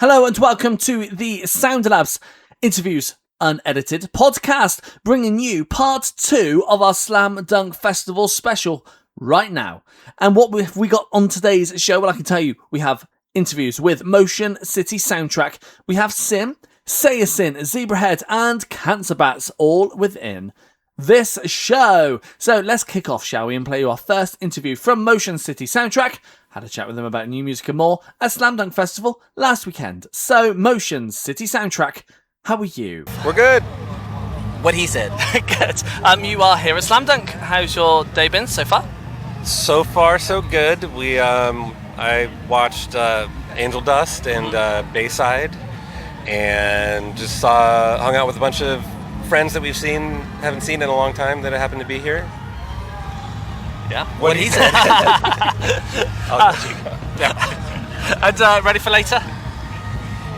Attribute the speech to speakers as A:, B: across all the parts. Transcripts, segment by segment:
A: Hello and welcome to the Sound Labs Interviews Unedited podcast, bringing you part 2 of our Slam Dunk Festival special right now. And what have we got on today's show? Well, I can tell you, we have interviews with Motion City Soundtrack, we have Sim, Saosin, Zebrahead and Cancer Bats all within this show. So let's kick off, shall we, and play you our first interview from Motion City Soundtrack. Had a chat with them about new music and more at Slam Dunk Festival last weekend. So, Motion City Soundtrack, how are you?
B: We're good.
C: What he said.
D: Good. You are here at Slam Dunk. How's your day been so far?
B: So far, so good. I watched Angel Dust and Bayside, and just hung out with a bunch of friends that haven't seen in a long time that happen to be here.
D: Yeah.
C: What he said.
B: I'll let you go.
D: And ready for later?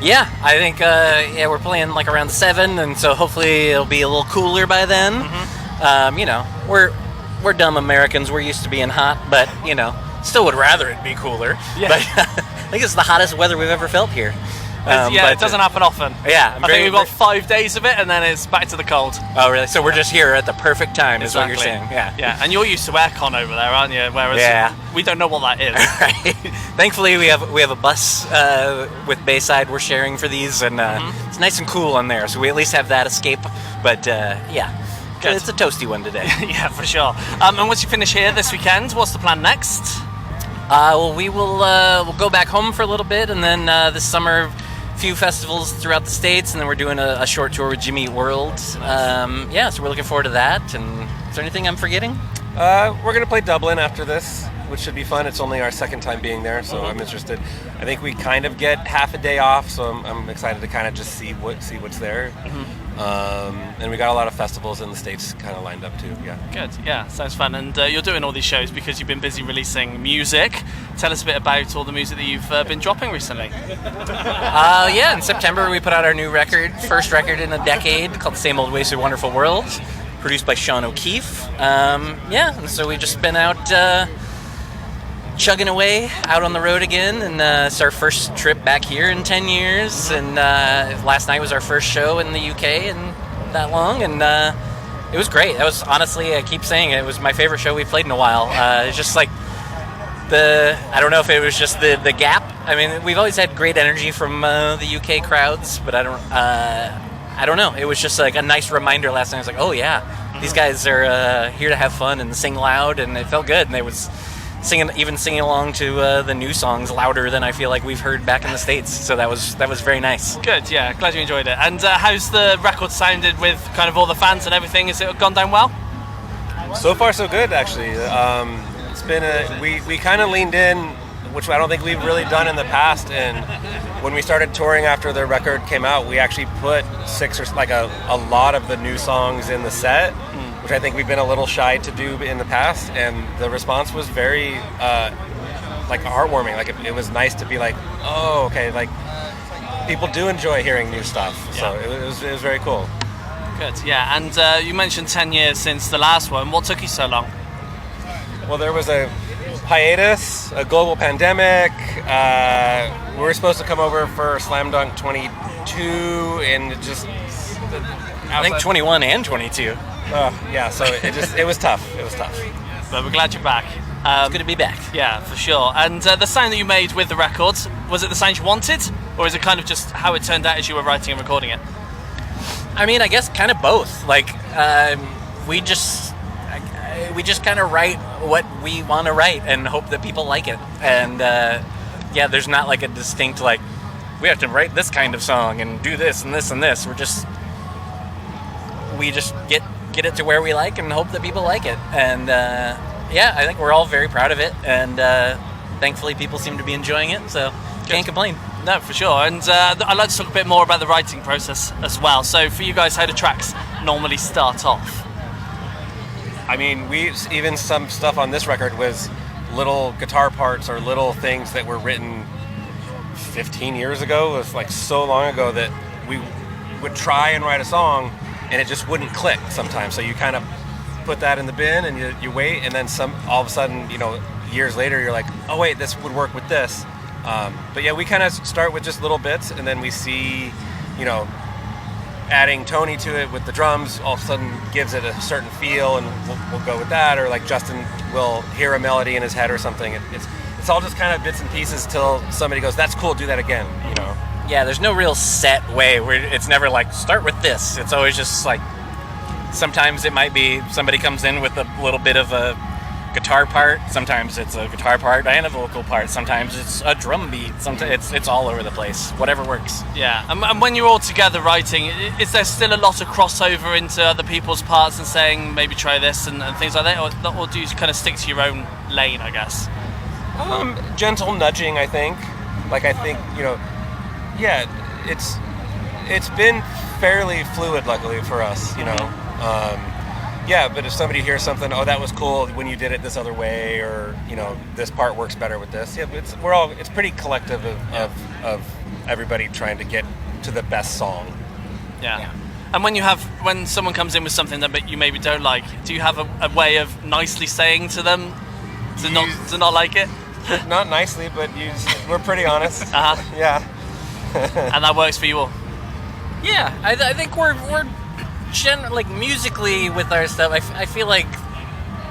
C: Yeah, I think we're playing like around 7, and so hopefully it'll be a little cooler by then.
D: Mm-hmm.
C: We're dumb Americans. We're used to being hot, but still would rather it be cooler.
D: Yeah.
C: But I think it's the hottest weather we've ever felt here.
D: It doesn't happen often.
C: Yeah,
D: I think we've got 5 days of it, and then it's back to the cold.
C: Oh, really? So we're just here at the perfect time, is
D: Exactly.
C: what you're saying. Yeah.
D: And you're used to aircon over there, aren't you? Whereas we don't know what that is.
C: Right. Thankfully, we have a bus with Bayside we're sharing for these, and it's nice and cool on there, so we at least have that escape. But
D: Good.
C: it's a toasty one today.
D: Yeah, for sure. And once you finish here this weekend, what's the plan next?
C: We will we'll go back home for a little bit, and then this summer, a few festivals throughout the States, and then we're doing a short tour with Jimmy Eat World. So we're looking forward to that. And is there anything I'm forgetting?
B: We're going to play Dublin after this, which should be fun. It's only our second time being there, so I'm interested. I think we kind of get half a day off, so I'm excited to kind of just see what's there. And we got a lot of festivals in the States kind of lined up too. Yeah.
D: Good. Yeah, sounds fun. And you're doing all these shows because you've been busy releasing music. Tell us a bit about all the music that you've been dropping recently.
C: In September we put out our new record, first record in a decade, called Same Old Wasted Wonderful World, produced by Sean O'Keefe. And so we've just been out chugging away, out on the road again, and it's our first trip back here in 10 years, and last night was our first show in the UK in that long, and it was great. That was, honestly, I keep saying it was my favorite show we've played in a while. It's just like I don't know if it was just the gap. I mean, we've always had great energy from the UK crowds, but I don't know. It was just like a nice reminder last night. I was like, oh yeah, these guys are here to have fun and sing loud, and it felt good, and it was singing along to the new songs louder than I feel like we've heard back in the States. So that was very nice.
D: Good, yeah. Glad you enjoyed it. And how's the record sounded with kind of all the fans and everything? Has it gone down well?
B: So far, so good, actually. It's been we kind of leaned in, which I don't think we've really done in the past. And when we started touring after the record came out, we actually put a lot of the new songs in the set, which I think we've been a little shy to do in the past, and the response was very heartwarming. Like it was nice to be like, oh, okay, like people do enjoy hearing new stuff. Yeah. So it was very cool.
D: Good, yeah. And you mentioned 10 years since the last one. What took you so long?
B: Well, there was a hiatus, a global pandemic. We were supposed to come over for Slam Dunk 22, and it just
C: I think 21 and 22.
B: So it was tough. It was tough.
D: But we're glad you're back.
C: It's good to be back.
D: Yeah, for sure. And the sound that you made with the records, was it the sound you wanted? Or is it kind of just how it turned out as you were writing and recording it?
C: I mean, I guess kind of both. Like, we just kind of write what we want to write and hope that people like it. And there's not like a distinct, like, we have to write this kind of song and do this and this and this. We just get it to where we like and hope that people like it. And I think we're all very proud of it, and thankfully people seem to be enjoying it, so can't complain.
D: No, for sure. And I'd like to talk a bit more about the writing process as well. So for you guys, how do tracks normally start off?
B: I mean, even some stuff on this record was little guitar parts or little things that were written 15 years ago. It was like so long ago that we would try and write a song and it just wouldn't click sometimes. So you kind of put that in the bin and you wait, and then all of a sudden, years later, you're like, oh wait, this would work with this. But yeah, we kind of start with just little bits, and then we see, you know, adding Tony to it with the drums all of a sudden gives it a certain feel, and we'll go with that. Or like Justin will hear a melody in his head or something. It's all just kind of bits and pieces till somebody goes, "That's cool, do that again," you know.
C: Yeah, there's no real set way where it's never like start with this. It's always just like sometimes it might be somebody comes in with a little bit of a guitar part. Sometimes it's a guitar part and a vocal part. Sometimes it's a drum beat. Sometimes it's all over the place. Whatever works.
D: Yeah, and when you're all together writing, is there still a lot of crossover into other people's parts and saying maybe try this and things like that, or do you kind of stick to your own lane, I guess?
B: Gentle nudging, I think. Like I think, you know, yeah, it's been fairly fluid, luckily for us, you know. Yeah, but if somebody hears something, oh, that was cool when you did it this other way, or you know, this part works better with this. Yeah, it's pretty collective of everybody trying to get to the best song.
D: Yeah. And when someone comes in with something that you maybe don't like, do you have a way of nicely saying to them to not like it?
B: Not nicely, but we're pretty honest. Yeah.
D: And that works for you all.
C: Yeah, I think we're like musically with our stuff. I feel like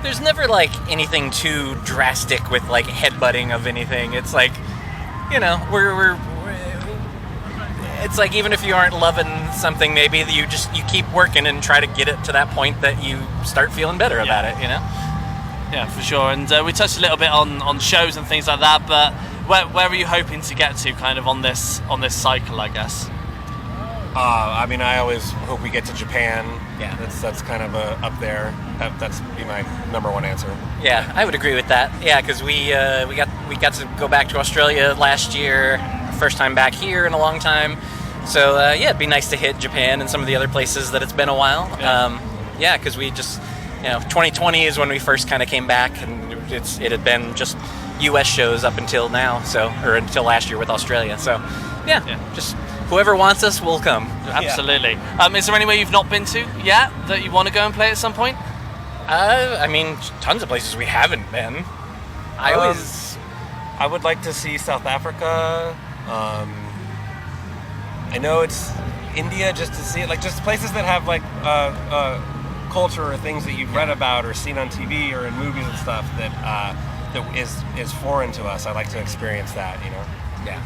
C: there's never like anything too drastic with like headbutting of anything. It's like, you know, we're it's like even if you aren't loving something, maybe you keep working and try to get it to that point that you start feeling better about it, you know?
D: Yeah, for sure. And we touched a little bit on shows and things like that, but where are you hoping to get to kind of on this cycle, I guess?
B: I mean, I always hope we get to Japan.
C: Yeah.
B: That's kind of up there. That's be my number one answer.
C: Yeah, I would agree with that. Yeah, because we got to go back to Australia last year, first time back here in a long time. So yeah, it'd be nice to hit Japan and some of the other places that it's been a while. Yeah, because we just, you know, 2020 is when we first kind of came back, and it had been just U.S. shows up until now, or until last year with Australia. So yeah. Just whoever wants us will come.
D: Absolutely. Is there anywhere you've not been to yet that you want to go and play at some point?
C: I mean, tons of places we haven't been.
B: I would like to see South Africa. I know it's India, just to see it, like just places that have like culture or things that you've read about or seen on TV or in movies and stuff that is foreign to us. I like to experience that, you know.
C: Yeah.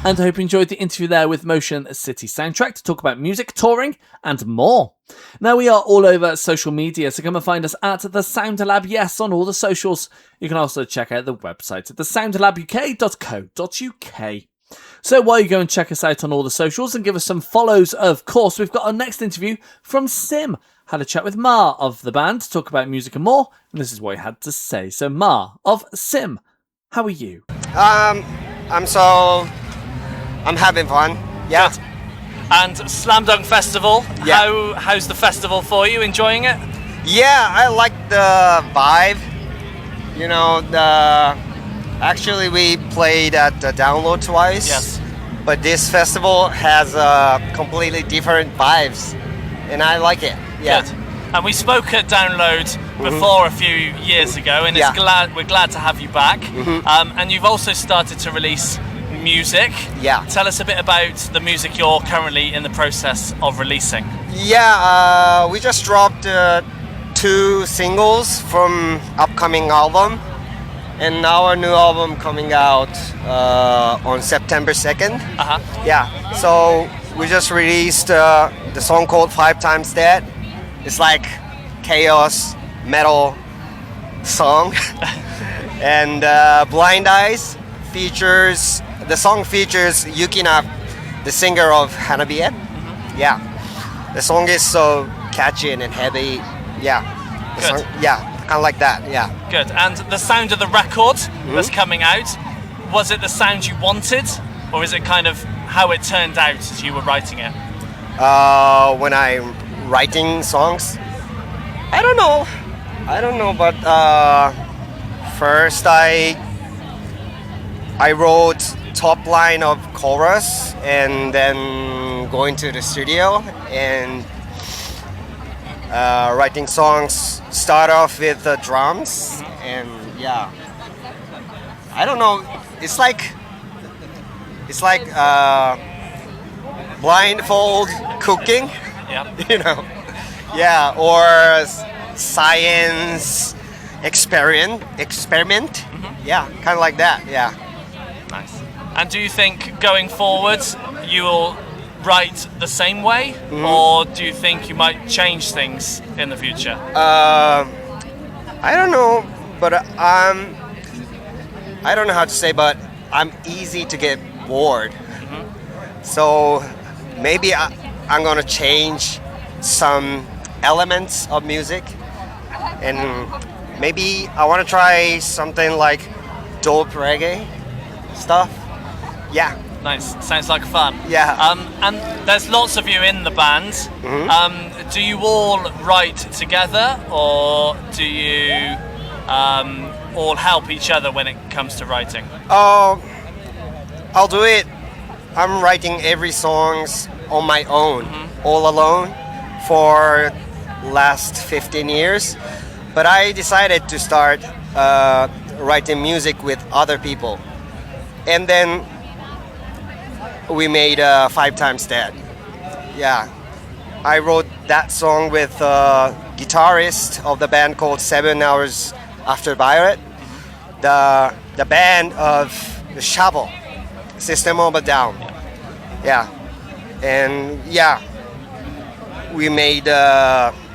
A: And I hope you enjoyed the interview there with Motion City Soundtrack to talk about music, touring, and more. Now, we are all over social media, so come and find us at The Sound Lab, yes, on all the socials. You can also check out the website at thesoundlabuk.co.uk. So while you go and check us out on all the socials and give us some follows, of course, we've got our next interview from Sim. Had a chat with Ma of the band to talk about music and more, and this is what he had to say. So Ma of Sim, how are you?
E: I'm having fun. Yeah.
D: Good. And Slam Dunk Festival.
E: Yeah.
D: How's the festival for you? Enjoying it?
E: Yeah, I like the vibe. You know, actually we played at the Download twice.
D: Yes.
E: But this festival has completely different vibes, and I like it. Yeah.
D: Good. And we spoke at Download before a few years ago, and we're glad to have you back. And you've also started to release music.
E: Yeah.
D: Tell us a bit about the music you're currently in the process of releasing.
E: Yeah, we just dropped 2 singles from upcoming album, and our new album coming out on September 2nd. Yeah, so we just released the song called 5 Times That. It's like chaos metal song. And Blind Eyes the song features Yukina, the singer of Hanabiye. Yeah, the song is so catchy and heavy. Yeah,
D: Good.
E: Kind of like that. Yeah.
D: Good. And the sound of the record that's coming out, was it the sound you wanted, or is it kind of how it turned out as you were writing it?
E: When I'm writing songs, I don't know, but first I wrote top line of chorus, and then going to the studio and writing songs. Start off with the drums, and yeah, I don't know, it's like It's like blindfold cooking,
D: Yeah.
E: you know. Yeah, or science experiment. Yeah, kind of like that. Yeah.
D: Nice. And do you think going forward you will write the same way, or do you think you might change things in the future?
E: I don't know, but I don't know how to say, but I'm easy to get bored. So maybe I'm gonna change some elements of music, and maybe I want to try something like dope reggae stuff. Yeah.
D: Nice. Sounds like fun.
E: Yeah.
D: And there's lots of you in the band. Do you all write together, or do you all help each other when it comes to writing?
E: I'll do it. I'm writing every songs on my own, all alone, for last 15 years. But I decided to start writing music with other people, and then we made 5 Times Dead. Yeah, I wrote that song with a guitarist of the band called 7 Hours After Violet, the band of the Shovel, System of a Down. Yeah, and yeah, we made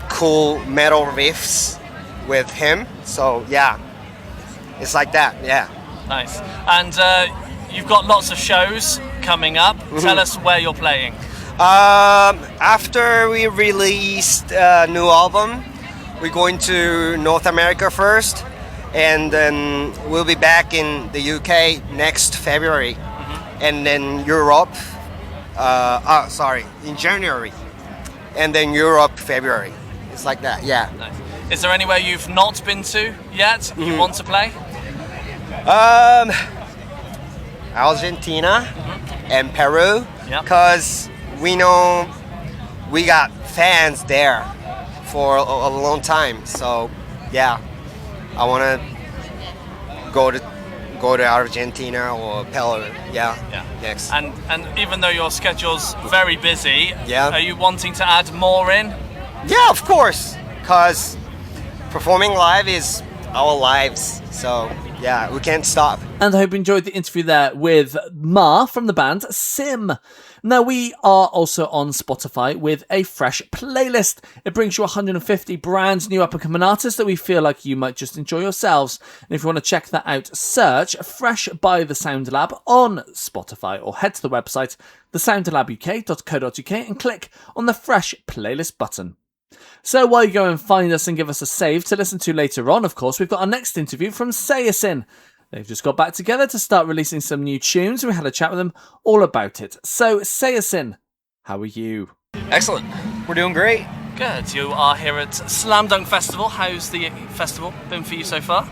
E: cool metal riffs with him. So yeah, it's like that. Yeah.
D: Nice. And you've got lots of shows coming up. Tell us where you're playing.
E: After we released a new album, we're going to North America first, and then we'll be back in the UK next February, and then Europe. In January, and then Europe February. It's like that. Yeah.
D: Nice. Is there anywhere you've not been to yet you want to play?
E: Argentina and Peru,
D: Yep.
E: because we know we got fans there for a long time. So yeah, I want to go to Argentina or Peru. Yeah. Next.
D: And even though your schedule's very busy,
E: Yeah.
D: are you wanting to add more in?
E: Yeah, of course, because performing live is our lives. So yeah, we can't stop.
A: And I hope you enjoyed the interview there with Ma from the band Sim. Now, we are also on Spotify with a fresh playlist. It brings you 150 brand new up-and-coming artists that we feel like you might just enjoy yourselves. And if you want to check that out, search Fresh by The Sound Lab on Spotify, or head to the website thesoundlabuk.co.uk and click on the Fresh Playlist button. So while you go and find us and give us a save to listen to later on, of course, we've got our next interview from Saosin. They've just got back together to start releasing some new tunes. We had a chat with them all about it. So, Saosin, how are you?
F: Excellent. We're doing great.
D: Good. You are here at Slam Dunk Festival. How's the festival been for you so far?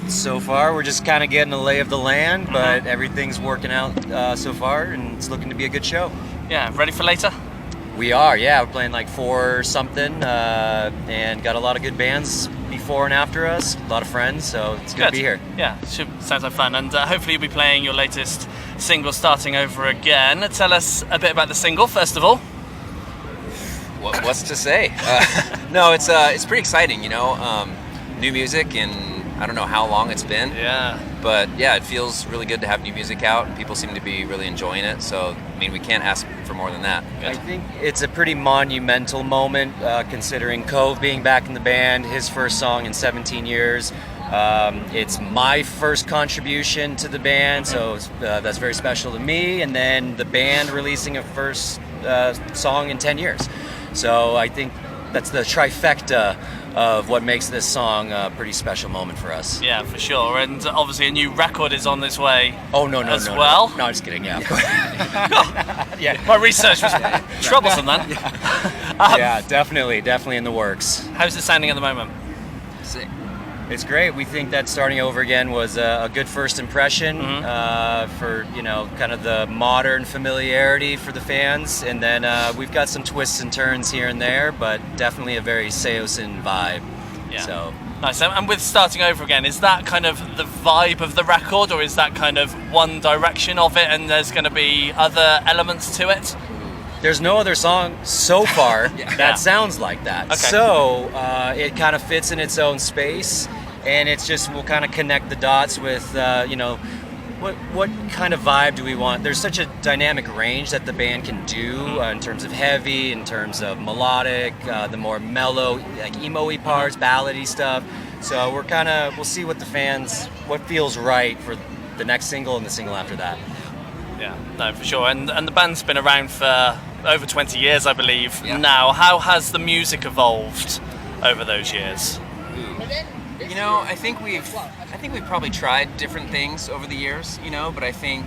F: So far, we're just kind of getting a lay of the land, but everything's working out so far, and it's looking to be a good show.
D: Yeah, ready for later?
F: We are, yeah. We're playing like 4 something, and got a lot of good bands before and after us. A lot of friends, so it's good to be here.
D: Yeah, sounds like fun. And hopefully you'll be playing your latest single, Starting Over Again. Tell us a bit about the single, first of all.
G: What's to say? No, it's pretty exciting, you know. New music, and I don't know how long it's been.
D: Yeah.
G: But yeah, it feels really good to have new music out, and people seem to be really enjoying it. So, I mean, we can't ask for more than that.
F: I think it's a pretty monumental moment, considering Cove being back in the band, his first song in 17 years. It's my first contribution to the band, so that's very special to me. And then the band releasing a first song in 10 years. So I think that's the trifecta of what makes this song a pretty special moment for us.
D: Yeah, for sure. And obviously a new record is on its way.
F: Oh, no,
D: well.
F: No, I'm just kidding, yeah.
D: Yeah. My research was troublesome then.
F: Yeah, definitely in the works.
D: How's it sounding at the moment?
F: It's great. We think that Starting Over Again was a good first impression for, you know, kind of the modern familiarity for the fans. And then we've got some twists and turns here and there, but definitely a very Saosin vibe.
D: Yeah.
F: So
D: Nice. And with Starting Over Again, is that kind of the vibe of the record, or is that kind of one direction of it and there's going to be other elements to it?
F: There's no other song so far
D: Yeah.
F: that sounds like that.
D: Okay.
F: So it kind of fits in its own space, and it's just, we'll kind of connect the dots with, what kind of vibe do we want? There's such a dynamic range that the band can do in terms of heavy, in terms of melodic, the more mellow, like emo-y parts, ballady stuff. So we'll see what what feels right for the next single and the single after that.
D: Yeah, no, for sure. And the band's been around for over 20 years, I believe.
G: Yeah.
D: Now, how has the music evolved over those years?
G: You know, I think we've probably tried different things over the years, you know, but I think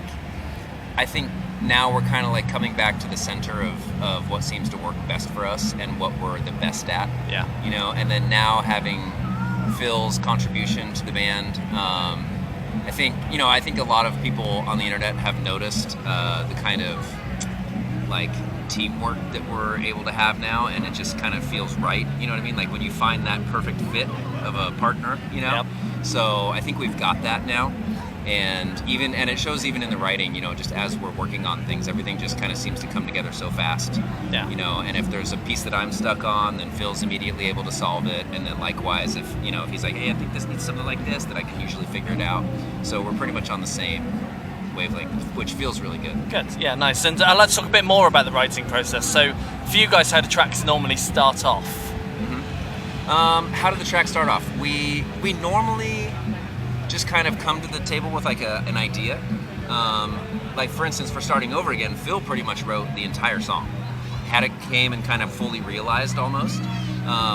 G: now we're kind of like coming back to the center of what seems to work best for us and what we're the best at.
D: Yeah.
G: You know, and then now having Phil's contribution to the band, I think a lot of people on the internet have noticed the kind of like teamwork that we're able to have now, and it just kind of feels right. You know what I mean? Like when you find that perfect fit of a partner, you know?
D: Yep.
G: So I think we've got that now. And it shows even in the writing, you know, just as we're working on things, everything just kind of seems to come together so fast.
D: Yeah.
G: You know, and if there's a piece that I'm stuck on, then Phil's immediately able to solve it. And then likewise, if he's like, hey, I think this needs something like this, that I can usually figure it out. So we're pretty much on the same wavelength, which feels really good.
D: Good, yeah, nice. And let's talk a bit more about the writing process. So, for you guys, how do tracks normally start off?
G: How did the track start off? We normally just kind of come to the table with like an idea. Like for instance, for Starting Over Again, Phil pretty much wrote the entire song. Had it came and kind of fully realized almost.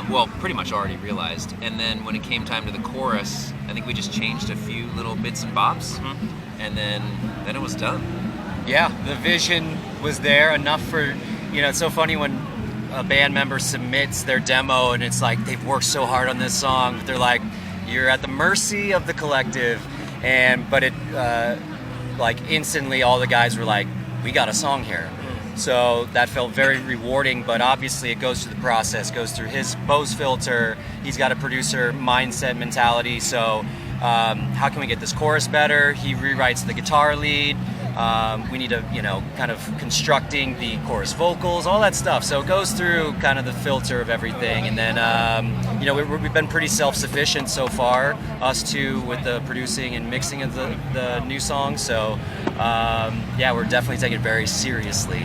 G: Well, pretty much already realized. And then when it came time to the chorus, I think we just changed a few little bits and bobs, and then it was done.
F: Yeah, the vision was there enough for, it's so funny when a band member submits their demo and it's like they've worked so hard on this song, but they're like, you're at the mercy of the collective, but it like instantly all the guys were like, we got a song here. So that felt very rewarding, but obviously it goes through the process, goes through his Bose filter. He's got a producer mindset mentality. So how can we get this chorus better? He rewrites the guitar lead. We need to, kind of constructing the chorus vocals, all that stuff. So it goes through kind of the filter of everything. And then, we've been pretty self-sufficient so far, us two, with the producing and mixing of the new songs. So, we're definitely taking it very seriously.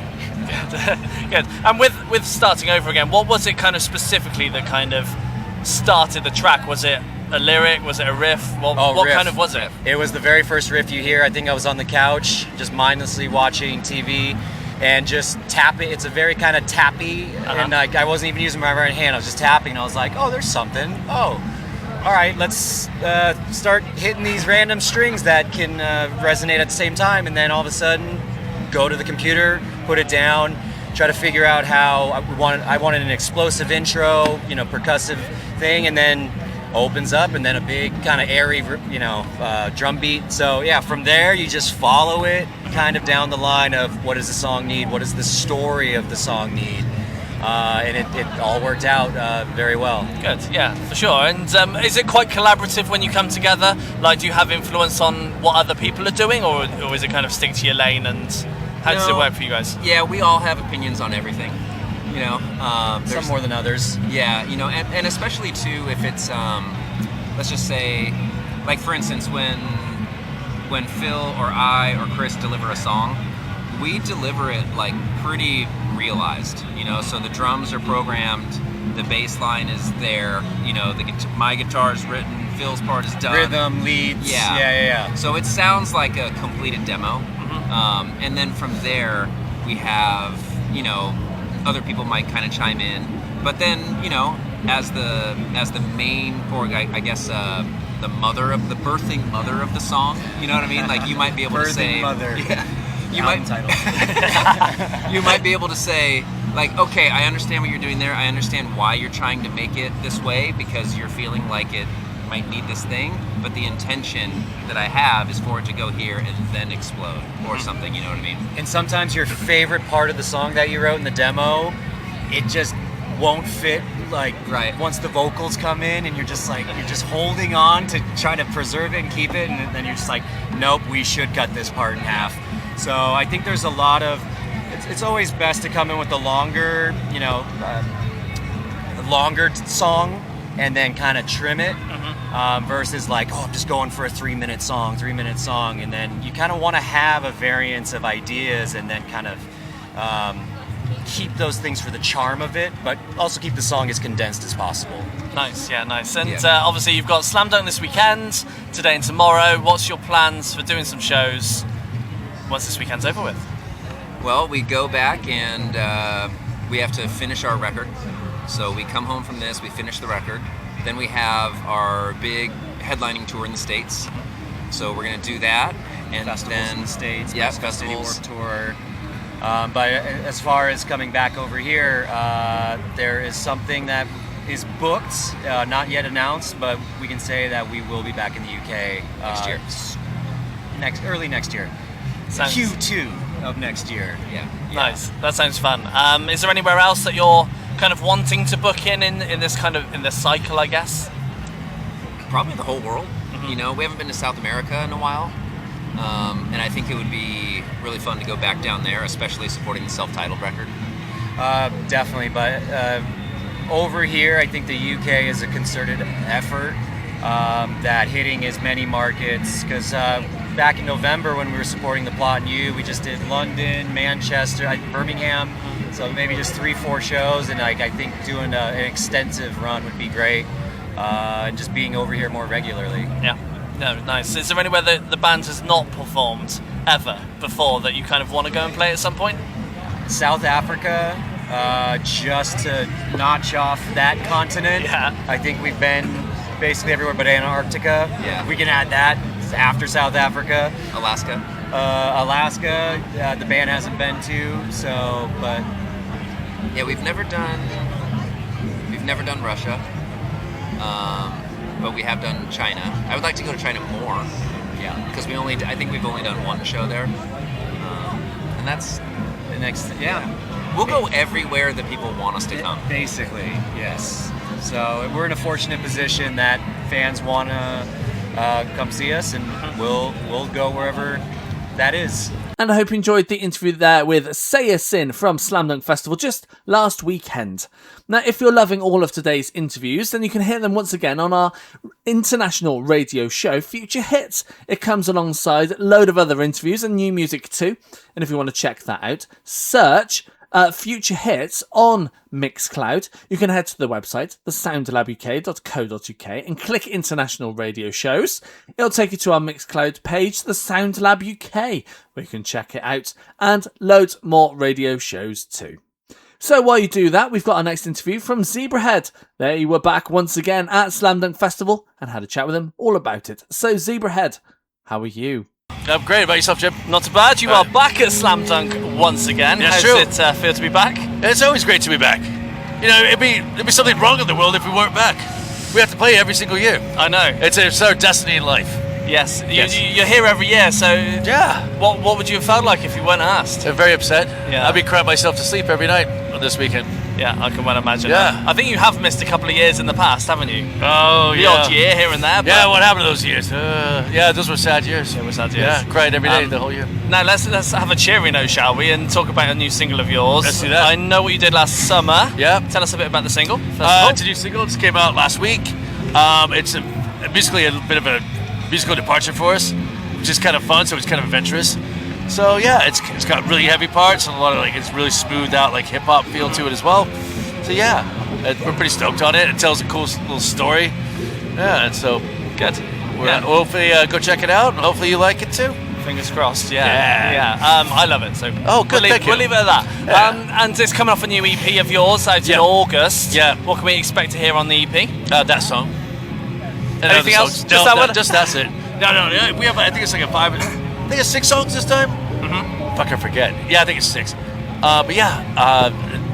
D: Good. And with Starting Over Again, what was it kind of specifically that kind of started the track? Was it a lyric? Was it a riff? What
F: riff.
D: kind of was it?
F: It was the very first riff you hear. I think I was on the couch, just mindlessly watching TV, and just tapping. It's a very kind of tappy, and I wasn't even using my right hand. I was just tapping, and I was like, oh, there's something. Oh, all right, let's start hitting these random strings that can resonate at the same time, and then all of a sudden, go to the computer, put it down, try to figure out how I wanted an explosive intro, percussive thing, and then opens up, and then a big kind of airy, drum beat. So yeah, from there you just follow it kind of down the line of what does the song need, what does the story of the song need, and it all worked out very well.
D: Good, yeah, for sure. And is it quite collaborative when you come together? Like, do you have influence on what other people are doing, or is it kind of stick to your lane? And how does it work for you guys?
G: Yeah, we all have opinions on everything.
F: Some more than others.
G: Yeah, and especially too if it's let's just say, like for instance, when Phil or I or Chris deliver a song, we deliver it like pretty realized. So the drums are programmed, the bass line is there. My guitar is written, Phil's part is done.
F: Rhythm, leads. Yeah.
G: So it sounds like a completed demo, and then from there we have other people might kind of chime in, but then as the main, or I guess the birthing mother of the song, you know what I mean? Like you might be able to say,
F: mother.
G: Yeah, you might be able to say like, okay, I understand what you're doing there. I understand why you're trying to make it this way because you're feeling like it might need this thing, but the intention that I have is for it to go here and then explode or something, you know what I mean?
F: And sometimes your favorite part of the song that you wrote in the demo, it just won't fit like
G: Right.
F: once the vocals come in, and you're just holding on to try to preserve it and keep it, and then you're just like, nope, we should cut this part in half. So I think there's a lot of. It's always best to come in with a longer, longer song, and then kind of trim it. Versus like, I'm just going for a 3-minute song, and then you kind of want to have a variance of ideas, and then kind of keep those things for the charm of it, but also keep the song as condensed as possible.
D: Nice, yeah, nice. And
G: Yeah.
D: obviously you've got Slam Dunk this weekend, today and tomorrow. What's your plans for doing some shows once this weekend's over with?
G: Well, we go back and we have to finish our record. So we come home from this, we finish the record. Then we have our big headlining tour in the States. So we're going to do that. And
F: Festivals
G: then,
F: in the States,
G: yeah,
F: Mexico City
G: festivals.
F: Warped Tour. But as far as coming back over here, there is something that is booked, not yet announced, but we can say that we will be back in the UK
G: Next year.
F: Early next year.
D: Sounds-
F: Q2 of next year.
G: Yeah.
D: Nice, that sounds fun. Is there anywhere else that you're kind of wanting to book in this cycle, I guess?
G: Probably the whole world. You know, we haven't been to South America in a while. And I think it would be really fun to go back down there, especially supporting the self-titled record.
F: Definitely, but over here, I think the UK is a concerted effort that hitting as many markets, because back in November when we were supporting The Plot and You, we just did London, Manchester, Birmingham, so maybe just 3-4 shows, and I think doing an extensive run would be great, and just being over here more regularly.
D: Yeah. No, nice. Is there anywhere that the band has not performed ever before that you kind of want to go and play at some point?
F: South Africa, just to notch off that continent.
D: Yeah.
F: I think we've been basically everywhere but Antarctica.
G: Yeah.
F: We can add that after South Africa.
G: Alaska.
F: Alaska, the band hasn't been to, so, but
G: Yeah, we've never done Russia. But we have done China. I would like to go to China more.
F: yeah.
G: Because I think we've only done one show there. And that's
F: The next, yeah.
G: we'll go everywhere that people want us to come.
F: Basically, yes. So we're in a fortunate position that fans want to come see us, and we'll go wherever that is.
A: And I hope you enjoyed the interview there with Saosin from Slam Dunk Festival just last weekend. Now, if you're loving all of today's interviews, then you can hear them once again on our international radio show, Future Hits. It comes alongside a load of other interviews and new music too. And if you want to check that out, search Future Hits on Mixcloud. You can head to the website, thesoundlabuk.co.uk, and click International Radio Shows. It'll take you to our Mixcloud page, the Sound Lab UK, where you can check it out, and loads more radio shows too. So while you do that, we've got our next interview from Zebrahead. They were back once again at Slam Dunk Festival and had a chat with them all about it. So Zebrahead, how are you?
H: I'm great. About yourself, Jim?
D: Not too bad. You are back at Slam Dunk once again.
H: Yeah,
D: How's
H: true.
D: it feel to be back?
H: It's always great to be back. You know, it'd be something wrong in the world if we weren't back. We have to play every single year.
D: I know.
H: It's our destiny in life.
D: Yes.
H: Yes.
D: You're here every year, so
H: Yeah.
D: what would you have felt like if you weren't asked?
H: I'm very upset.
D: Yeah.
H: I'd be crying myself to sleep every night on this weekend.
D: Yeah, I can well imagine
H: Yeah.
D: that. I think you have missed a couple of years in the past, haven't you?
H: Oh,
D: The
H: yeah.
D: odd year here and there. But
H: Yeah, what happened to those years? Yeah, those were sad years.
D: They were sad years.
H: Yeah, cried every day
D: Um,
H: the whole year.
D: Now let's have a cheery note, shall we, and talk about a new single of yours.
H: Let's do that.
D: I know what you did last summer.
H: Yeah.
D: Tell us a bit about the single. First of all.
H: It's a new single. It just came out last week. It's basically a bit of a musical departure for us, which is kind of fun. So it's kind of adventurous. So yeah, it's got really heavy parts and a lot of it's really smoothed out hip hop feel to it as well. So yeah, we're pretty stoked on it. It tells a cool little story. Yeah, and so
D: Good.
H: we'll hopefully go check it out, and hopefully you like it too.
D: Fingers crossed. Yeah.
H: Yeah.
D: I love it. So
H: Oh, good, thank you.
D: We'll leave it at that.
H: Yeah.
D: And it's coming off a new EP of yours out in
H: Yeah.
D: August.
H: Yeah.
D: What can we expect to hear on the EP?
H: That song. And
D: Anything
H: other
D: else?
H: songs.
D: Just
H: No,
D: that one?
H: Just that's it. No. Yeah, we have. I think it's like I think it's 6 songs this time. Mm-hmm. Fuck, I forget. Yeah, I think it's 6. But yeah,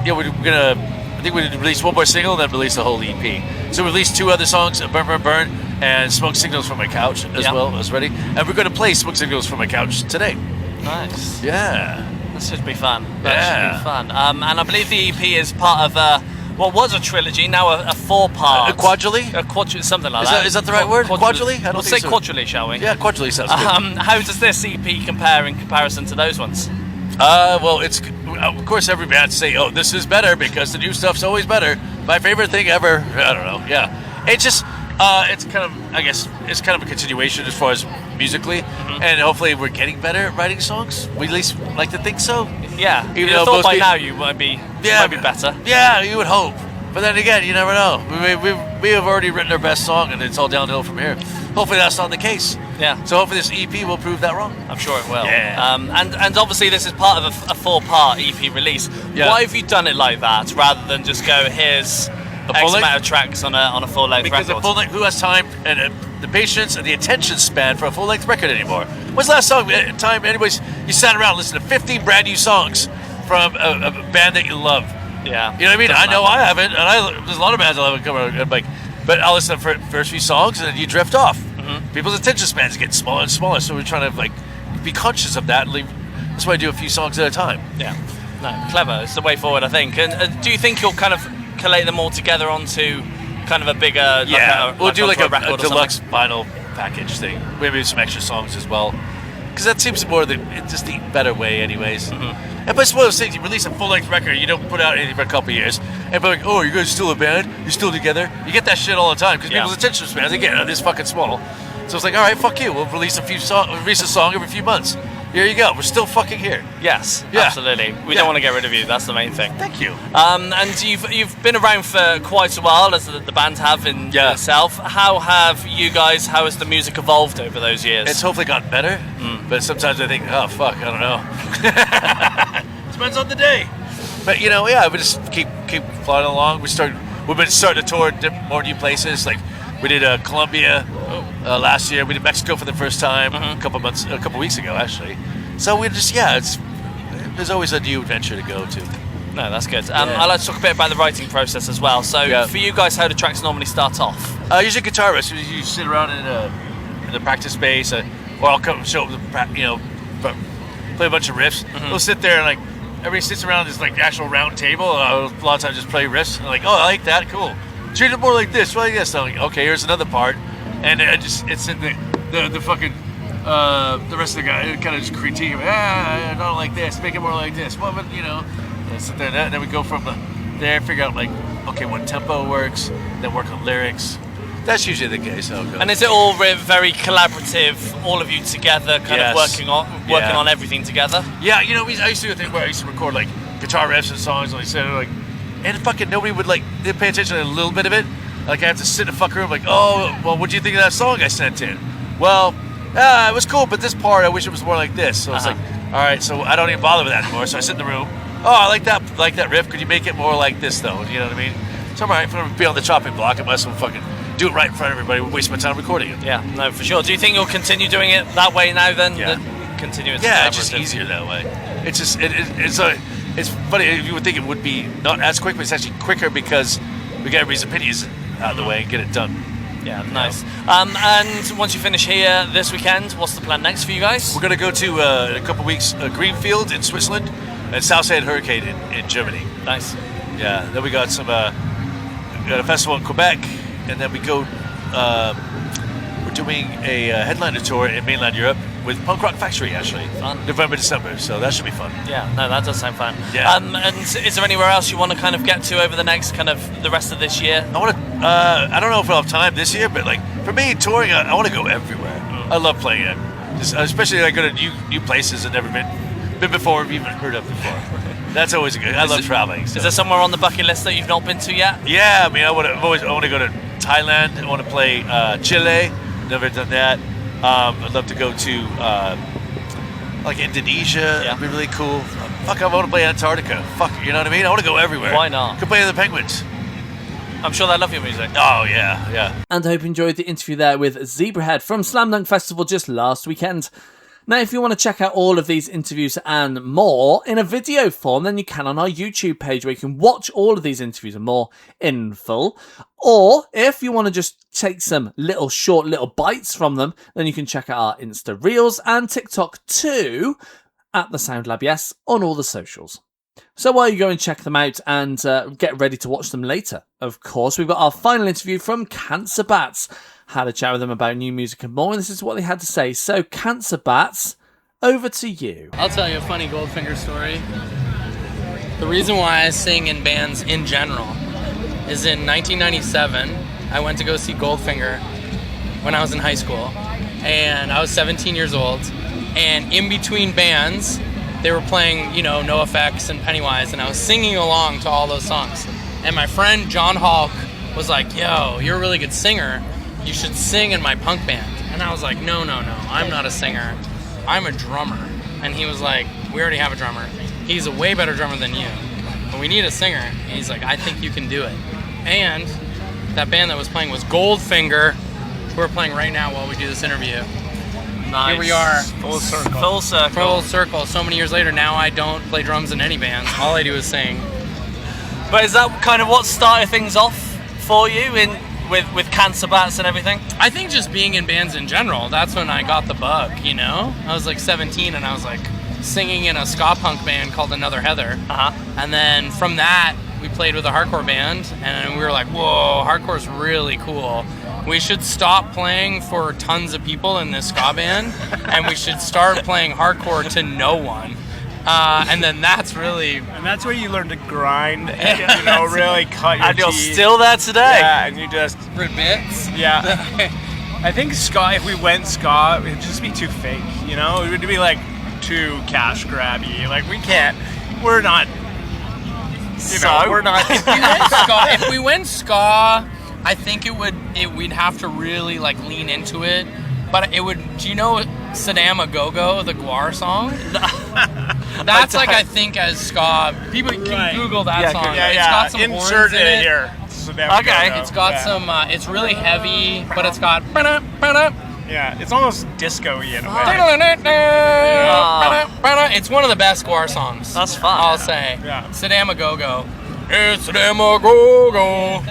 H: we're gonna. I think we release one more single, and then release the whole EP. So we released 2 other songs, Burn Burn Burn and Smoke Signals from My Couch as
D: Yeah.
H: well as ready. And we're gonna play Smoke Signals from My Couch today.
D: Nice.
H: Yeah.
D: That should be fun. That
H: Yeah.
D: should be fun. And I believe the EP is part of what was a trilogy, now a 4-part.
H: A quadrilogy?
D: A quadrilogy, something like that.
H: Is that the right word? Quadrilogy? I don't
D: We'll
H: think
D: say
H: so.
D: quadrilogy, shall we?
H: Yeah, quadrilogy sounds good.
D: How does this EP compare in comparison to those ones?
H: Well, it's of course every band say, "Oh, this is better because the new stuff's always better." My favorite thing ever. I don't know. Yeah, it's just it's kind of, I guess it's kind of a continuation as far as musically, and hopefully we're getting better at writing songs. We at least like to think so.
D: Yeah,
H: Even
D: you
H: though
D: thought
H: most
D: by
H: people-
D: now you might be better.
H: Yeah, you would hope, but then again, you never know. We have already written our best song, and it's all downhill from here. Hopefully that's not the case.
D: Yeah.
H: So hopefully this EP will prove that wrong.
D: I'm sure it will.
H: Yeah.
D: And obviously this is part of a 4-part EP release.
H: Yeah.
D: Why have you done it like that rather than just go, here's X
H: full-length?
D: amount of tracks on a full-length
H: Because
D: record?
H: a full length, who has time and the patience and the attention span for a full length record anymore? When's the last time anybody's you sat around and listened to 15 brand new songs from a band that you love?
D: Yeah.
H: You know what I mean?
D: Doesn't
H: I know
D: happen.
H: I haven't, and there's a lot of bands I love come around, like, but I'll listen to the first few songs and then you drift off. People's attention spans get smaller and smaller, so we're trying to like be conscious of that. And that's why I do a few songs at a time.
D: Yeah. No, clever. It's the way forward, I think. And do you think you'll kind of collate them all together onto kind of a bigger...
H: We'll do like a
D: record or
H: deluxe
D: something?
H: vinyl package thing. Maybe some extra songs as well, because that seems more just the better way, anyways. And but it's one of those things. You release a full length record, you don't put out anything for a couple of years, and people are like, "Oh, you guys still a band? You're still together?" You get that shit all the time because
D: Yeah.
H: people's attention spans again are this fucking small. So it's like, all right, fuck you. We'll release a song every few months. Here you go. We're still fucking here.
D: Yes,
H: Yeah.
D: absolutely. We
H: Yeah.
D: don't want to get rid of you. That's the main thing.
H: Thank you.
D: And you've been around for quite a while, as the band have in itself. How has the music evolved over those years?
H: It's hopefully gotten better, but sometimes I think, oh fuck, I don't know. Depends on the day. But we just keep plodding along. We've been starting to tour more new places. Like we did Colombia last year. We did Mexico for the first time a couple weeks ago actually. So we just there's always a new adventure to go to.
D: No, that's good. I'd like to talk a bit about the writing process as well. So for you guys, how do tracks normally start off?
H: Usually guitar riffs. You sit around in the practice space, or I'll come show up, play a bunch of riffs. We'll sit there and like everybody sits around this like actual round table. A lot of times just play riffs. And like, oh, I like that, cool. Treat it more like this, like this. So I'm like, okay, here's another part, and it's in the fucking the rest of the guy kind of just critique him. I don't like this. Make it more like this. Well, but and sit there, and then we go from there, figure out like, okay, what tempo works, then work on lyrics. That's usually the case. How it goes.
D: And is it all very collaborative, all of you together, kind of working on everything together?
H: Yeah, I used to do a thing where I used to record like guitar riffs and songs, and and fucking nobody would they'd pay attention to a little bit of it. Like I have to sit in a fucking room, like, oh, well, what do you think of that song I sent in? Well, it was cool, but this part I wish it was more like this. So it's like, all right, so I don't even bother with that anymore. So I sit in the room. Oh, I like that riff. Could you make it more like this though? You know what I mean? So I'm all right, if I'm gonna be on the chopping block, I might as well fucking do it right in front of everybody. Waste my time recording it.
D: Yeah, no, for sure. Do you think you'll continue doing it that way now then?
H: Yeah.
D: Continue it.
H: Yeah, it's just easier that way. It's just it's funny. You would think it would be not as quick, but it's actually quicker because we get everybody's opinions out of the way and get it done.
D: Yeah, nice. And once you finish here this weekend, what's the plan next for you guys?
H: We're gonna go to in a couple weeks Greenfield in Switzerland and Saosin Hurricane in Germany.
D: Nice.
H: Yeah. Then we got we got a festival in Quebec, and then we go. We're doing a headliner tour in mainland Europe with Punk Rock Factory actually.
D: Fun.
H: November, December. So that should be fun.
D: Yeah, no, that does sound fun.
H: Yeah.
D: And is there anywhere else you want to kind of get to over the next kind of the rest of this year?
H: I want to. I don't know if I'll have time this year, but like for me, touring, I want to go everywhere. I love playing it, especially I go to new places I've never been before, or even heard of before. That's always good. I love traveling. So.
D: Is there somewhere on the bucket list that you've not been to yet?
H: Yeah, I mean, I want to go to Thailand. I want to play Chile. Never done that. I'd love to go to like Indonesia.
A: Yeah.
H: It'd be really cool. Fuck, I want to play Antarctica. Fuck, you know what I mean? I want to go everywhere.
D: Why not?
H: Could play the Penguins.
D: I'm sure they love your music.
H: Oh yeah, yeah.
A: And I hope you enjoyed the interview there with Zebrahead from Slam Dunk Festival just last weekend. Now, if you want to check out all of these interviews and more in a video form, then you can on our YouTube page where you can watch all of these interviews and more in full. Or if you want to just take some short little bites from them, then you can check out our Insta Reels and TikTok too at The Sound Lab, yes, on all the socials. So while you go and check them out and get ready to watch them later, of course, we've got our final interview from Cancer Bats. Had a chat with them about new music and more, and this is what they had to say. So, Cancer Bats, over to you.
I: I'll tell you a funny Goldfinger story. The reason why I sing in bands in general is in 1997, I went to go see Goldfinger when I was in high school, and I was 17 years old, and in between bands, they were playing, NoFX and Pennywise, and I was singing along to all those songs. And my friend John Hulk was like, yo, you're a really good singer. You should sing in my punk band. And I was like, no, I'm not a singer. I'm a drummer. And he was like, we already have a drummer. He's a way better drummer than you. But we need a singer. And he's like, I think you can do it. And that band that was playing was Goldfinger, who we're playing right now while we do this interview.
D: Nice.
I: Here we are.
D: Full circle.
I: Full circle. So many years later, now I don't play drums in any bands. All I do is sing.
D: But is that kind of what started things off for you with Cancer Bats and everything?
I: I think just being in bands in general, that's when I got the bug, I was like 17 and I was like singing in a ska punk band called Another Heather. And then from that, we played with a hardcore band and we were like, whoa, hardcore's really cool. We should stop playing for tons of people in this ska band and we should start playing hardcore to no one. And then that's really...
J: And that's where you learn to grind and, really cut your
D: And you're
J: teeth.
D: still there today.
J: Yeah, and you just...
I: Bits.
J: Yeah. I think ska, if we went ska, it would just be too fake, It would be, too cash grabby. We can't... We're not... we're not...
I: If we went ska, I think we'd have to really, lean into it. But it would... Do you know Sadama Go-Go, the Guar song? That's I think as ska. People can Google that song.
J: Yeah,
I: It's got some horns
J: insert
I: in
J: it
I: it.
J: here.
D: Okay.
I: It's got some. It's really heavy, but it's got.
J: Yeah, it's almost disco-y in a way.
I: It's one of the best Guar songs.
D: That's fun.
I: I'll say.
J: Yeah.
I: Sadama Go-Go. It's Sadama Go-Go.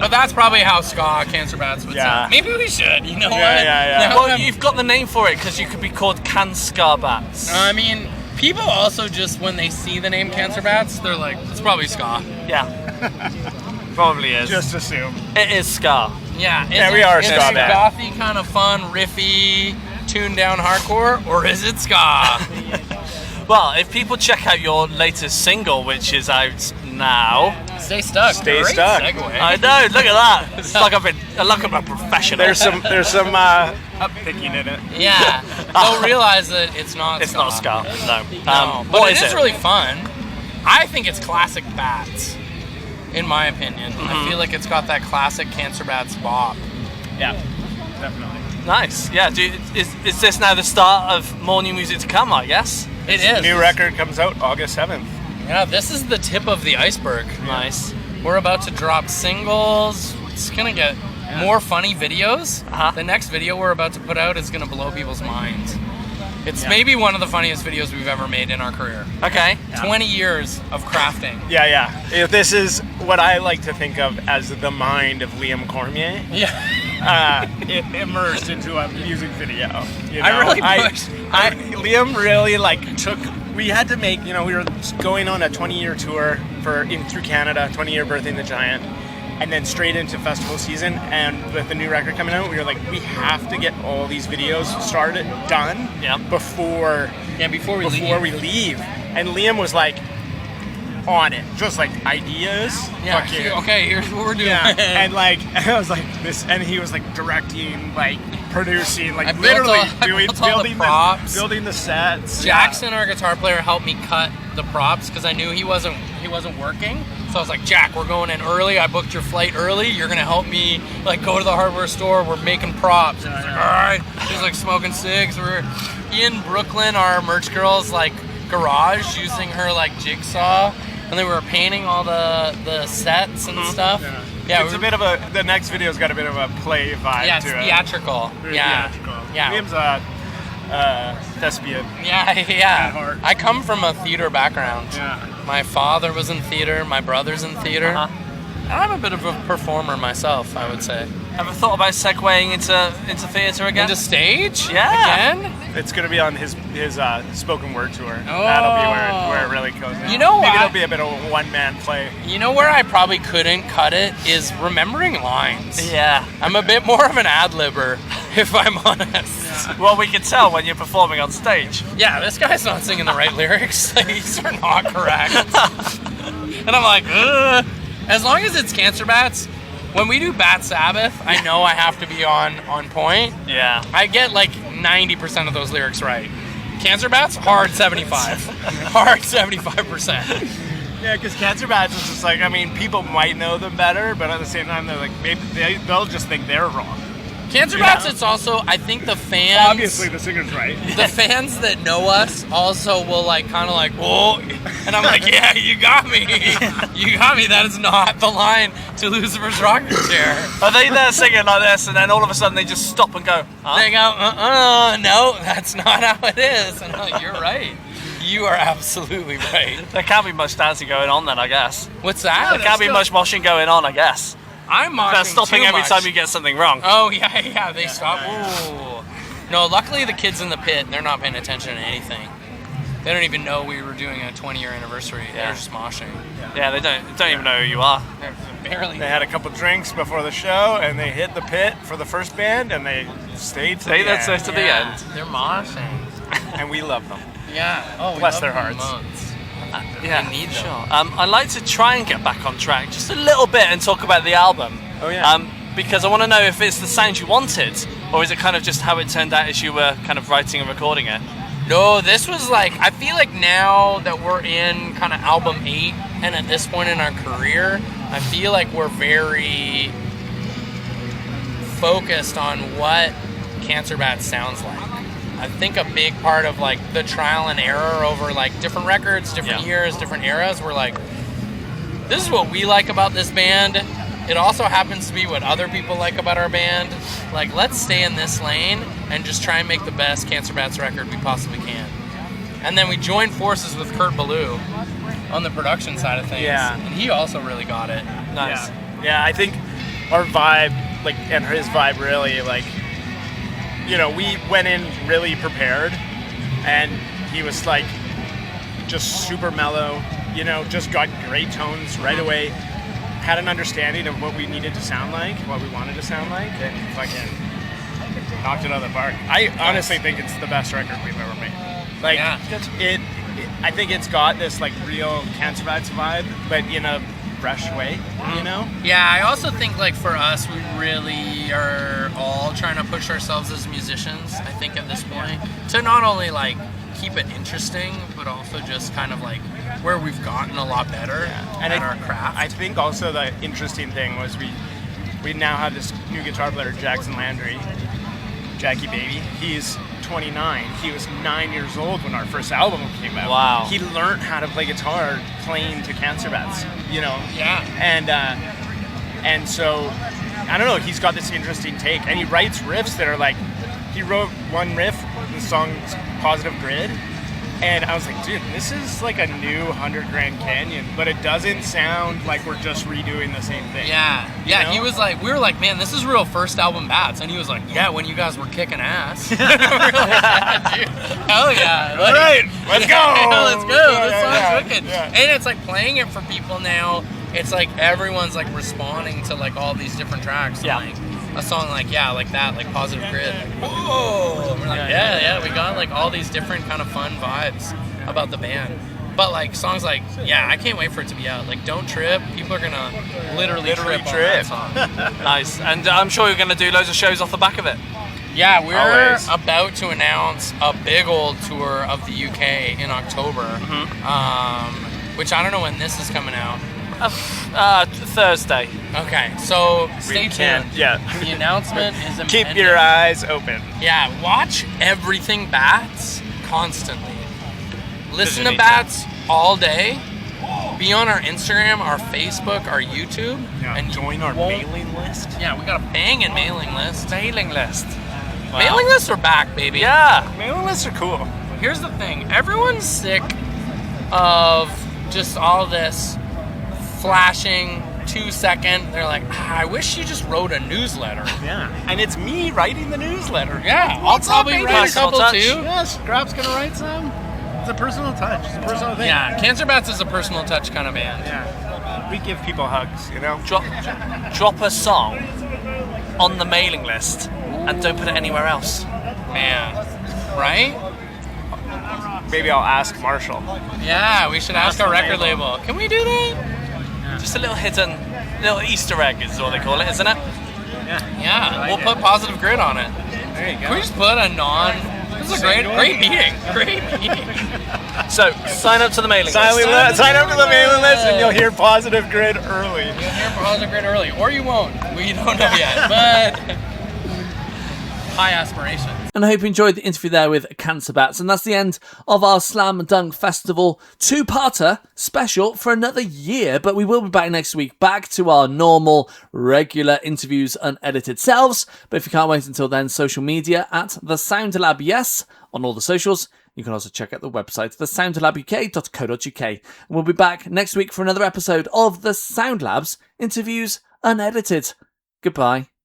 I: But that's probably how ska Cancer Bats would sound. Maybe we should. You know what?
J: Yeah.
D: Well, you've got the name for it because you could be called Cancer Bats.
I: I mean, people also just when they see the name Cancer Bats, they're like, it's probably ska.
D: Yeah. Probably is.
J: Just assume.
D: It is ska.
I: Yeah.
J: Yeah, we are a
I: is
J: ska
I: it
J: band.
I: gothy, kind of fun, riffy, tuned down hardcore, or is it ska?
D: Well, if people check out your latest single, which is out now,
I: Stay Stuck.
J: Stay
I: Great
J: Stuck.
I: Segue.
D: I know. Look at that. It's like I'm a professional.
J: There's some uppicking in it.
I: Yeah. They'll realize that it's not
D: It's
I: ska.
D: not ska. No.
I: No, but
D: What
I: it
D: is
I: is really fun. I think it's classic Bats, in my opinion. I feel like it's got that classic Cancer Bats bop.
J: Yeah, definitely.
D: Nice. Yeah. Is this now the start of more new music to come? I guess.
I: It is.
J: New record comes out August 7th.
I: Yeah, this is the tip of the iceberg.
D: Nice.
I: We're about to drop singles. It's gonna get more funny videos. The next video we're about to put out is gonna blow people's minds. It's maybe one of the funniest videos we've ever made in our career.
D: Okay.
I: 20 years of crafting.
J: Yeah. If this is what I like to think of as the mind of Liam Cormier.
I: Yeah.
J: It immersed into a music video.
I: I really pushed.
J: Liam really took. We had to make. We were going on a 20-year tour through Canada, 20-year Birthing the Giant, and then straight into festival season. And with the new record coming out, we were like, we have to get all these videos done before we leave. And Liam was on it, just ideas.
I: Yeah. Okay, here's what we're doing.
J: Yeah, and I was this, and he was directing, producing,
I: I built
J: literally
I: all the props.
J: building the sets.
I: Jackson, our guitar player, helped me cut the props because I knew he wasn't working. So I was like, Jack, we're going in early. I booked your flight early. You're gonna help me go to the hardware store. We're making props. And he's like, all right. He's smoking cigs. We're in Brooklyn. Our merch girl's garage using her jigsaw. And they were painting all the sets and stuff. Yeah,
J: it's a bit of the next video's got a bit of a play vibe
I: yeah, it's
J: to
I: theatrical.
J: it.
I: Yeah.
J: Theatrical.
I: Yeah.
J: Liam's a thespian.
I: Yeah.
J: At heart.
I: I come from a theater background.
J: Yeah.
I: My father was in theater. My brother's in theater. And I'm a bit of a performer myself, I would say.
D: Ever thought about segueing into theatre again?
I: Into stage?
D: Yeah.
I: Again?
J: It's going to be on his spoken word tour. That'll be where it really goes.
I: You know
J: Maybe
I: what?
J: it'll be a bit of a one-man play.
I: You know where I probably couldn't cut it is remembering lines.
D: Yeah.
I: I'm a bit more of an ad-libber, if I'm honest.
D: Well, we can tell when you're performing on stage.
I: Yeah, this guy's not singing the right lyrics. These are not correct. And I'm like, ugh. As long as it's Cancer Bats, when we do Bat Sabbath, I know I have to be on point.
D: Yeah.
I: I get like 90% of those lyrics right. Cancer Bats, hard 75. Hard 75%.
J: Yeah, because Cancer Bats is just like, I mean, people might know them better, but at the same time, they're like, maybe they'll just think they're wrong.
I: Cancer Bats, it's also, I think the fans...
J: Obviously, the singer's right.
I: The fans that know us also will like, kind of like, whoa. And I'm like, yeah, you got me. You got me. That is not the line to Lucifer's Rocket Chair.
D: Are they there singing like this, and then all of a sudden they just stop and go, huh?
I: They go, no, that's not how it is. And I'm like, you're right. You are absolutely right.
D: There can't be much dancing going on then, I guess.
I: What's that?
D: There can't be much moshing going on, I guess.
I: I'm moshing
D: They're stopping
I: too
D: every
I: much.
D: time you get something wrong.
I: Oh, yeah, they stop. Ooh. No, luckily the kids in the pit, they're not paying attention to anything. They don't even know we were doing a 20-year anniversary.
D: Yeah.
I: They're just moshing.
D: Yeah, they don't even know who you are.
I: They're barely.
J: They had a couple drinks before the show, and they hit the pit for the first band, and they stayed to the end.
D: To the end.
I: They're moshing.
J: And we love them.
I: Yeah. Oh, we
J: Bless
I: love
J: their
I: them
J: hearts.
I: loads.
D: Yeah,
I: They need them.
D: sure. I'd like to try and get back on track just a little bit and talk about the album.
J: Oh, yeah.
D: Because I want to know if it's the sound you wanted, or is it kind of just how it turned out as you were kind of writing and recording it?
I: No, this was like, I feel like now that we're in kind of album 8, and at this point in our career, I feel like we're very focused on what Cancer Bats sounds like. I think a big part of like the trial and error over like different records, different years, different eras, we're like, this is what we like about this band. It also happens to be what other people like about our band. Like, let's stay in this lane and just try and make the best Cancer Bats record we possibly can. And then we joined forces with Kurt Ballou on the production side of things.
J: Yeah.
I: And he also really got it.
D: Nice.
J: Yeah, I think our vibe, like, and his vibe really, like, you know, we went in really prepared, and he was like just super mellow, you know, just got great tones right away, had an understanding of what we needed to sound like, what we wanted to sound like, and fucking knocked it out of the park. I honestly think it's the best record we've ever made. Like, I think it's got this like real Cancer Bats vibe, but in a fresh way, you know?
I: Yeah, I also think like for us, we really are all trying to push ourselves as musicians, I think at this point, to not only like keep it interesting, but also just kind of like where we've gotten a lot better at our craft.
J: I think also the interesting thing was we now have this new guitar player, Jackson Landry, Jackie Baby. He's 29. He was 9 years old when our first album came out.
D: Wow.
J: He learned how to play guitar playing to Cancer Bats, you know?
I: Yeah.
J: And so, I don't know, he's got this interesting take, and he writes riffs that are like, he wrote one riff, the song's Positive Grid, and I was like, dude, this is like a new 100 Grand Canyon, but it doesn't sound like we're just redoing the same thing.
I: Yeah,
J: You know?
I: he was like, we were like, man, this is real first album Bats, and he was like, yeah, when you guys were kicking ass. We were like, yeah, dude, hell yeah. Like,
J: All right, let's go.
I: Let's go. This song's
J: Yeah.
I: wicked.
J: Yeah.
I: And it's like playing it for people now, it's like everyone's like responding to like all these different tracks.
D: Yeah.
I: And, like, a song like that, like Positive Grid. Whoa! And we're like, yeah, we got like all these different kind of fun vibes about the band. But like songs like, I can't wait for it to be out. Like Don't Trip, people are gonna literally trip on that song.
D: Nice. And I'm sure you're going to do loads of shows off the back of it.
I: Yeah, we're
J: Always.
I: about to announce a big old tour of the UK in October, which I don't know when this is coming out.
D: Thursday.
I: Okay, so stay tuned.
J: Yeah.
I: The announcement is impending.
J: Keep your eyes open.
I: Yeah, watch everything Bats constantly. Listen to
J: need
I: Bats all day. Be on our Instagram, our Facebook, our YouTube.
J: Yeah,
I: and
J: join our mailing list.
I: Yeah, we got a banging mailing list.
D: Mailing list.
I: Mailing lists are back, baby.
D: Yeah.
J: Mailing lists are cool.
I: Here's the thing. Everyone's sick of just all this flashing 2-second. They're like, I wish you just wrote a newsletter.
J: Yeah, and it's me writing the newsletter.
I: Yeah, I'll probably write a
D: Personal
I: couple
D: touch.
I: too.
J: Yes, Grab's gonna write some. It's a personal touch. It's a personal thing.
I: Yeah, Cancer Bats is a personal touch kind of band.
J: Yeah. We give people hugs, you know.
D: Drop a song on the mailing list and don't put it anywhere else.
I: Man, right?
J: Maybe I'll ask Marshall.
I: Yeah, we should ask our record label. Can we do that?
D: Just a little hidden, little Easter egg is what they call it, isn't it?
I: Yeah, we'll put Positive Grid on it.
J: There you go.
I: Can we just put a This is a great meeting. Great meeting.
D: So, sign up to the mailing list.
J: Sign up to the mailing list and you'll hear Positive Grid early.
I: You'll hear Positive Grid early, or you won't. We don't know yet, but high aspirations.
A: And I hope you enjoyed the interview there with Cancer Bats. And that's the end of our Slam Dunk Festival two-parter special for another year. But we will be back next week, back to our normal, regular interviews, unedited selves. But if you can't wait until then, social media at The Sound Lab, yes, on all the socials. You can also check out the website, thesoundlabuk.co.uk. And we'll be back next week for another episode of The Sound Lab's Interviews Unedited. Goodbye.